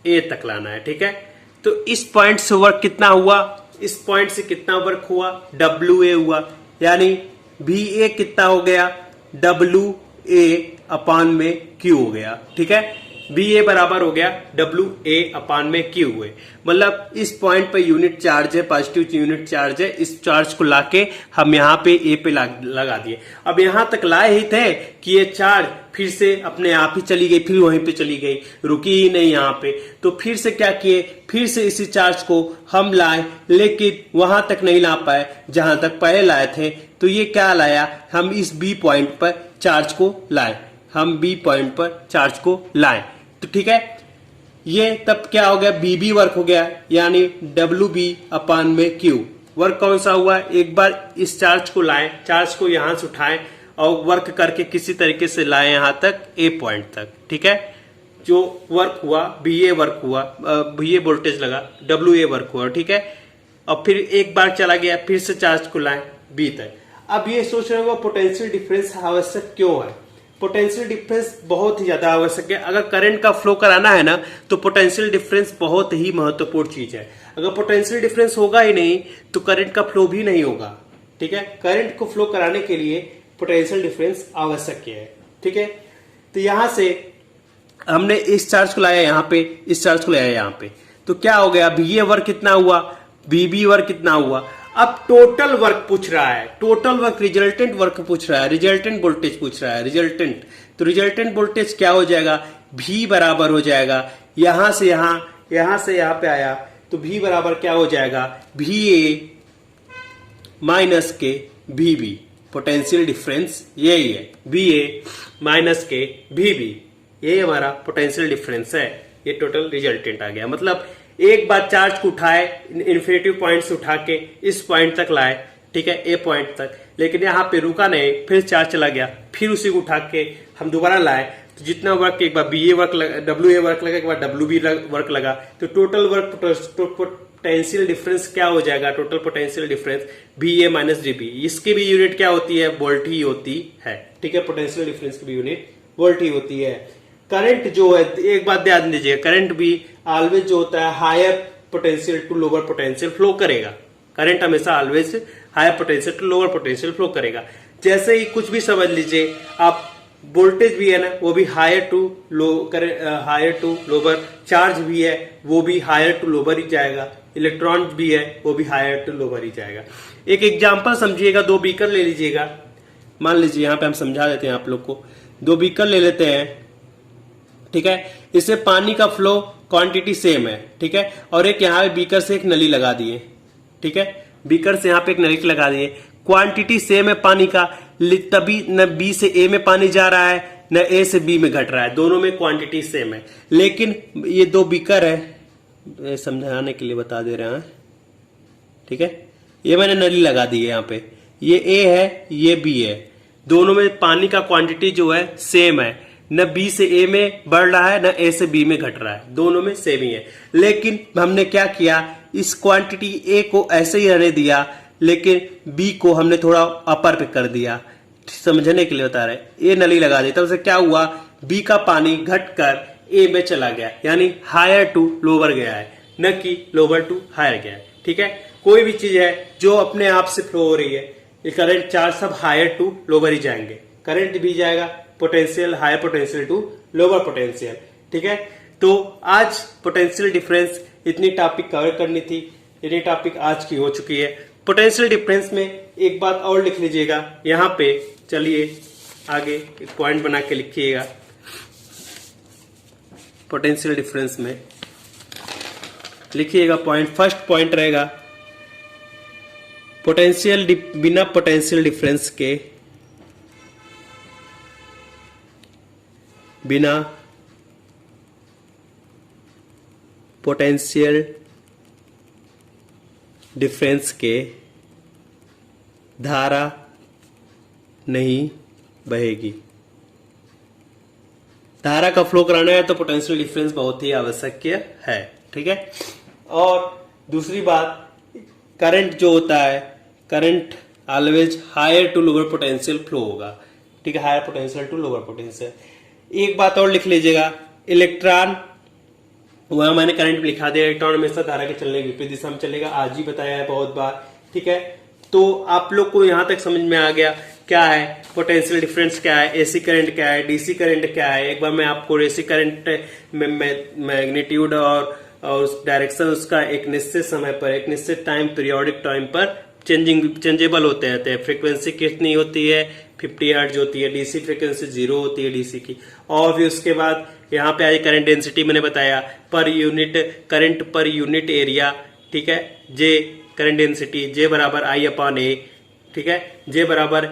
ए तक लाना है। ठीक है, तो इस पॉइंट से वर्क कितना हुआ? इस पॉइंट से कितना वर्क हुआ? WA हुआ, यानी VA कितना हो गया? WA अपान में Q हो गया। ठीक है, VA बराबर हो गया WA अपान में Q हुए। मतलब इस पॉइंट पे यूनिट चार्ज है, पॉजिटिव यूनिट चार्ज है, इस चार्ज को लाके हम यहाँ पे A पे लगा दिए। अब यहाँ तक लाए ही थे कि ये चार्ज फिर से अपने आप ही चली गई, फिर वहीं पे चली गई, रुकी ही नहीं यहाँ पे। तो फिर से क्या किए? फिर से इसी चार्ज को हम लाए, लेकिन वहां तक नहीं ला पाए जहां तक पहले लाए थे। तो ये क्या लाया? हम इस B पॉइंट पर चार्ज को लाए, हम B पॉइंट पर चार्ज को लाए। तो ठीक है, ये तब क्या हो गया? BB वर्क हो गया, यानी WB अपान में Q। वर्क कौन सा हुआ? एक बार इस चार्ज को लाए, चार्ज को यहां से उठाएं और वर्क करके किसी तरीके से लाए यहां तक, A पॉइंट तक। ठीक है, जो वर्क हुआ BA वर्क हुआ, BA वोल्टेज लगा, WA वर्क हुआ। ठीक है, और फिर एक बार चला गया, फिर से चार्ज को लाए B तक। अब ये सोच रहे हो पोटेंशियल डिफरेंस आवश्यक क्यों है? पोटेंशियल डिफरेंस बहुत ही ज्यादा आवश्यक है। अगर करंट का फ्लो कराना है ना, तो पोटेंशियल डिफरेंस बहुत ही महत्वपूर्ण चीज है। अगर पोटेंशियल डिफरेंस होगा ही नहीं तो करंट का फ्लो भी नहीं होगा। ठीक है, करंट को फ्लो कराने के लिए पोटेंशियल डिफरेंस आवश्यक है। ठीक है, तो यहां से हमने इस चार्ज को लाया यहाँ पे, इस चार्ज को लाया यहाँ पे, तो क्या हो गया? BA वर्क कितना हुआ, BB वर्क कितना हुआ। अब टोटल वर्क पूछ रहा है, टोटल वर्क, रिजल्टेंट वर्क पूछ रहा है, रिजल्टेंट वोल्टेज पूछ रहा है, रिजल्टेंट। तो रिजल्टेंट वोल्टेज क्या हो जाएगा? V बराबर हो जाएगा, यहां से यहां पे आया, तो V बराबर क्या हो जाएगा? VA माइनस के VB। पोटेंशियल डिफरेंस यही है, VA माइनस के VB, ये हमारा पोटेंशियल डिफरेंस है। ये टोटल रिजल्टेंट आ गया। मतलब एक बार चार्ज को उठाए, इन्फिनिटी पॉइंट से उठा के इस पॉइंट तक लाए, ठीक है, A पॉइंट तक, लेकिन यहाँ पे रुका नहीं, फिर चार्ज चला गया, फिर उसी को उठा के हम दोबारा लाए, तो जितना वर्क, एक बार BA वर्क लगा, WA वर्क लगा, एक बार WB वर्क लगा, तो टोटल वर्क, पोटेंशियल डिफरेंस क्या हो जाएगा? Total potential difference VA minus DB। इसकी भी यूनिट क्या होती है? वोल्ट ही होती है। ठीक है, पोटेंशियल डिफरेंस की भी यूनिट वोल्ट ही होती है। करंट जो है, एक बात ध्यान दीजिए, करंट भी ऑलवेज जो होता है higher potential to lower potential flow करेगा। करंट हमेशा always higher potential to lower potential flow करेगा। जैसे ही कुछ भी समझ लीजिए आप, वोल्टेज भी है ना, वो भी हायर टू लोअर, चार्ज भी है वो भी हायर टू लोअर ही जाएगा, इलेक्ट्रॉन भी है वो भी हायर टू लोअर ही जाएगा। एक एग्जांपल समझिएगा, 2 बीकर ले लीजिएगा। मान लीजिए यहाँ पे हम समझा देते हैं आप लोग को, 2 बीकर ले लेते हैं। ठीक है। इससे पानी का फ्लो क्वांटिटी सेम है, ठीक है। और एक यहाँ बीकर से एक नली लगा दिए, ठीक है, बीकर से यहाँ पे एक नली लगा दिए, क्वांटिटी सेम है पानी का, तभी न बी से ए में पानी जा रहा है न ए से बी में घट रहा है, दोनों में क्वांटिटी सेम है। लेकिन ये दो बीकर है, समझाने के लिए बता दे रहे हैं, ठीक है। ये मैंने नली लगा दी है यहाँ पे, ये ए है ये बी है, दोनों में पानी का क्वांटिटी जो है सेम है, न बी से ए में बढ़ रहा है न ए से बी में घट रहा है, दोनों में सेम ही है। लेकिन हमने क्या किया, इस क्वांटिटी ए को ऐसे ही रहने दिया, लेकिन बी को हमने थोड़ा अपर पे कर दिया, समझने के लिए बता रहे। ए नली लगा दी तब से क्या हुआ, बी का पानी घटकर ए में चला गया, यानी हायर टू लोअर गया है, न कि लोअर टू हायर गया है, ठीक है। कोई भी चीज है जो अपने आप से फ्लो हो रही है, ये करंट चार्ज सब हायर टू लोअर ही जाएंगे, करंट भी जाएगा potential higher potential to lower potential, ठीक है। तो आज पोटेंशियल डिफरेंस इतनी टॉपिक कवर करनी थी, इतनी टॉपिक आज की हो चुकी है। पोटेंशियल डिफरेंस में एक बात और लिख लीजिएगा यहाँ पे, चलिए आगे एक पॉइंट बना के लिखिएगा। पोटेंशियल डिफरेंस में लिखिएगा पॉइंट, फर्स्ट पॉइंट रहेगा बिना पोटेंशियल डिफरेंस के, बिना पोटेंशियल डिफरेंस के धारा नहीं बहेगी। धारा का फ्लो कराना है तो पोटेंशियल डिफरेंस बहुत ही आवश्यक है, ठीक है। और दूसरी बात, करंट जो होता है, current always higher to lower potential flow होगा, ठीक है, higher potential to lower potential. एक बात और लिख लीजिएगा, इलेक्ट्रॉन, वहां मैंने करंट लिखा दिया, इलेक्ट्रॉन हमेशा धारा के चलने की विपरीत दिशा में चलेगा, आज ही बताया है बहुत बार, ठीक है। तो आप लोग को यहां तक समझ में आ गया क्या है पोटेंशियल डिफरेंस, क्या है एसी करंट, क्या है डीसी करंट, क्या है। एक बार मैं आपको एसी करंट में मैग्नीट्यूड और उस डायरेक्शन उसका एक निश्चित समय पर, एक निश्चित टाइम, पीरियोडिक टाइम पर चेंजेबल होते रहते हैं। फ्रीक्वेंसी कितनी होती है, 50 हर्ट्ज होती है, डीसी फ्रीक्वेंसी 0 होती है डीसी की। और फिर उसके बाद यहाँ पे आई करंट डेंसिटी, मैंने बताया per unit current per unit area, ठीक है। जे करंट डेंसिटी, जे बराबर आई अपॉन ए, ठीक है। जे बराबर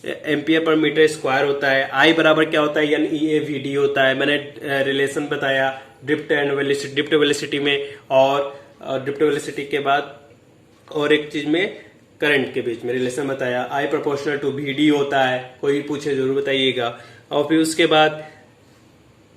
एम्पियर पर मीटर स्क्वायर होता है, आई बराबर क्या होता है, यानी EAVD होता है। मैंने रिलेशन बताया drift and velocity, drift velocity में, और ड्रिफ्ट वेलोसिटी के बाद और एक चीज में करंट के बीच में रिलेशन बताया, आई प्रोपोर्शनल टू VD होता है। कोई पूछे जरूर बताइएगा। और फिर उसके बाद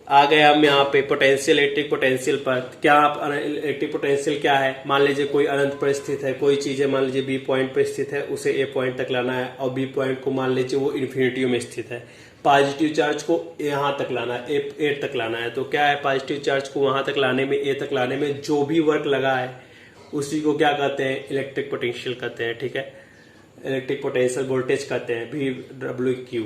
आ गए हम यहाँ पे पोटेंशियल, इलेक्ट्रिक पोटेंशियल पर। क्या इलेक्ट्रिक पोटेंशियल क्या है, मान लीजिए कोई अनंत पर स्थित है, कोई चीज है मान लीजिए B पॉइंट पर स्थित है, उसे A पॉइंट तक लाना है, और B पॉइंट को मान लीजिए वो इन्फिनिटी में स्थित है। पॉजिटिव चार्ज को यहाँ तक लाना है, A तक लाना है। तो क्या है, पॉजिटिव चार्ज को वहां तक लाने में, A तक लाने में जो भी वर्क लगा है उसी को क्या कहते हैं, इलेक्ट्रिक पोटेंशियल कहते हैं, ठीक है। इलेक्ट्रिक पोटेंशियल वोल्टेज कहते हैं, VW/Q।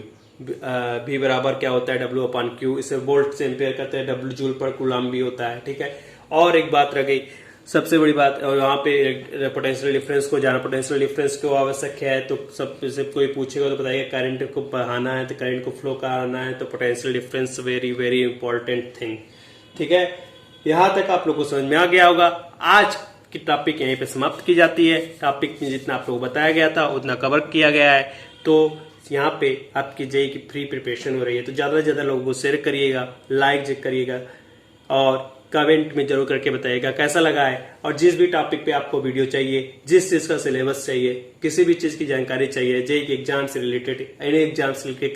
V बराबर क्या होता है, W/Q, इसे वोल्ट से एम्पियर करते हैं, W जूल पर कूलम भी होता है, ठीक है। और एक बात रह गई, सबसे बड़ी बात, और यहाँ पे पोटेंशियल डिफरेंस को जाना, पोटेंशियल डिफरेंस क्यों आवश्यक है, तो सबसे कोई पूछेगा तो बताइए, करंट को बढ़ाना है तो करंट को फ्लो कराना है तो potential difference very very important thing, ठीक है। यहां तक आप लोग को समझ में आ गया होगा। आज की टॉपिक यहीं पे समाप्त की जाती है। टॉपिक में जितना आप लोग को बताया गया था उतना कवर किया गया है। तो यहाँ पे आपकी जेई की फ्री प्रिपरेशन हो रही है, तो ज्यादा से ज्यादा लोगों को शेयर करिएगा, लाइक करिएगा, और कमेंट में जरूर करके बताइएगा कैसा लगा है। और जिस भी टॉपिक पे आपको वीडियो चाहिए, जिस चीज का सिलेबस चाहिए, किसी भी चीज की जानकारी चाहिए, जेई के एग्जाम से रिलेटेड, एनी एग्जाम से रिलेटेड,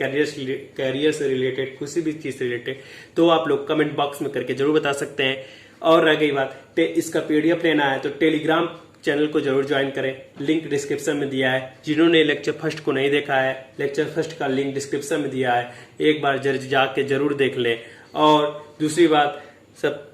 कैरियर से रिलेटेड, किसी भी चीज से रिलेटेड, तो आप लोग कमेंट बॉक्स में करके जरूर बता सकते हैं। और रह गई बात, इसका PDF लेना है तो टेलीग्राम चैनल को जरूर ज्वाइन करें, लिंक डिस्क्रिप्शन में दिया है। जिन्होंने लेक्चर फर्स्ट को नहीं देखा है, लेक्चर फर्स्ट का लिंक डिस्क्रिप्शन में दिया है, एक बार जाके जरूर देख लें। और दूसरी बात, सब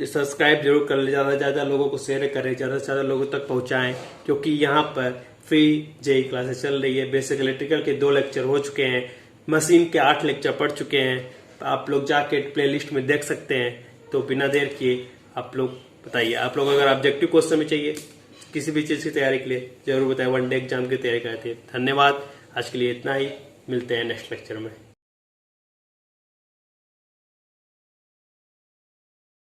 सब्सक्राइब जरूर कर ले, ज्यादा से ज्यादा लोगों को शेयर करें, ज्यादा से ज्यादा लोगों तक पहुंचाएं, क्योंकि यहाँ पर फ्री जेई क्लासेस चल रही है। बेसिक इलेक्ट्रिकल के 2 लेक्चर हो चुके हैं, मशीन के 8 लेक्चर पढ़ चुके हैं, आप लोग जाके प्लेलिस्ट में देख सकते हैं। तो बिना देर किए आप लोग बताइए, आप लोग अगर ऑब्जेक्टिव क्वेश्चन में चाहिए किसी भी चीज की तैयारी के लिए जरूर बताएं, 1 डे एग्जाम की तैयारी करते हैं। धन्यवाद, आज के लिए इतना ही, मिलते हैं नेक्स्ट लेक्चर में।